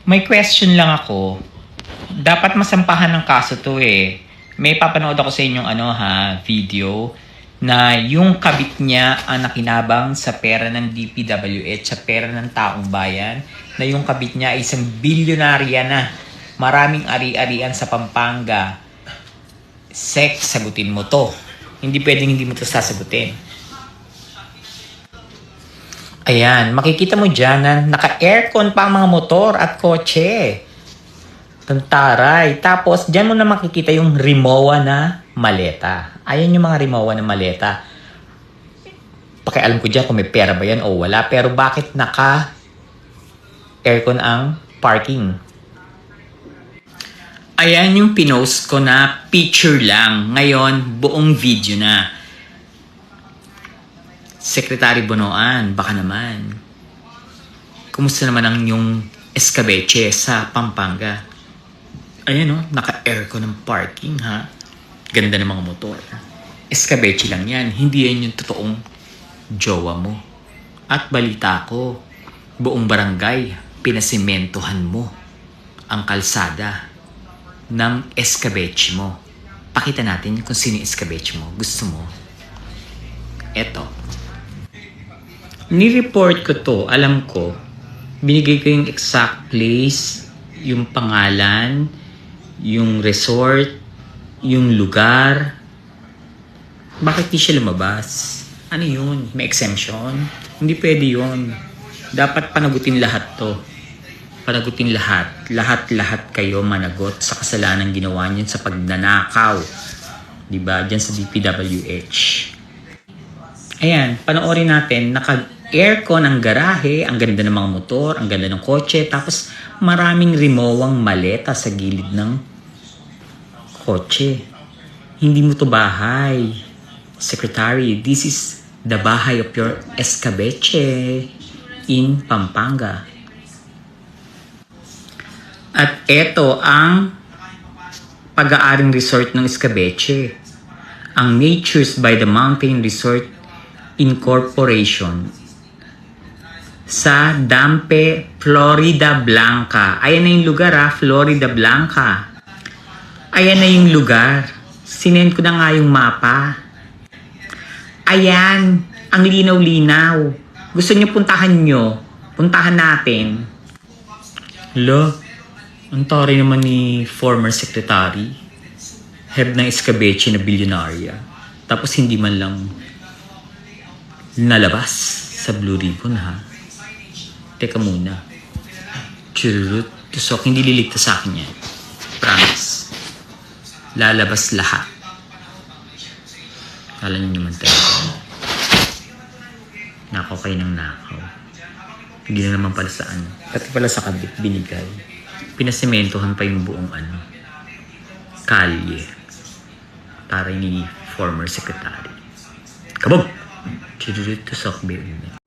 May question lang ako. Dapat masampahan ng kaso to eh. May papanood ako sa inyong video na yung kabit niya ang nakinabang sa pera ng DPWH, sa pera ng taong bayan, na yung kabit niya ay isang bilyonarya na. Maraming ari-arian sa Pampanga. Sex, sagutin mo to. Hindi pwedeng hindi mo to sasagutin. Ayan, makikita mo dyan na naka-aircon pa ang mga motor at kotse. Tantaray. Tapos, dyan mo na makikita yung Rimowa na maleta. Ayan yung mga Rimowa na maleta. Pakialam ko dyan kung may pera ba yan o wala. Pero bakit naka-aircon ang parking? Ayan yung pinost ko na picture lang. Ngayon, buong video na. Secretary Bonoan, baka naman. Kumusta naman ang yung escabeche sa Pampanga? Ayan o, naka-aircon ng parking ha. Ganda ng mga motor. Escabeche lang yan, hindi yan yung totoong jowa mo. At balita ko, buong barangay, pinasimentohan mo ang kalsada ng escabeche mo. Pakita natin kung sino yung escabeche mo. Gusto mo? Eto. Ni-report ko to, alam ko. Binigay ko yung exact place, yung pangalan, yung resort, yung lugar. Bakit di siya lumabas? Ano yun? May exemption? Hindi pwede yun. Dapat panagutin lahat to. Panagutin lahat. Lahat kayo managot sa kasalanan ginawa niyo sa pagnanakaw. Diba? Diyan sa DPWH. Ayan, panoorin natin. Naka-aircon ang garahe, ang ganda ng mga motor, ang ganda ng kotse, tapos maraming rimowang maleta sa gilid ng kotse. Hindi mo to bahay. Secretary, this is the bahay of your escabeche in Pampanga. At eto ang pag-aaring resort ng escabeche. Ang Natures by the Mountain Resort Incorporation sa Dampe, Florida Blanca. Ayan na yung lugar Florida Blanca. Ayan na yung lugar. Sinend ko na nga yung mapa. Ayan, ang linaw-linaw. Gusto nyo puntahan nyo? Puntahan natin. Lo, ang tari naman ni former secretary. Head ng escabeche na bilyonarya. Tapos hindi man lang nalabas sa Blue Ribbon ha. Teka muna. Churut. Tusok, hindi liligtas sa akin yan. Promise. Lalabas lahat. Kala nyo naman tayo. Nakaw kayo ng nakaw. Hindi na naman pala sa ano. Pati pala sa kabit, binigay. Pinasimentohan pa yung buong kalye. Para ni former secretary. Kabog! Churut, tusok, baby.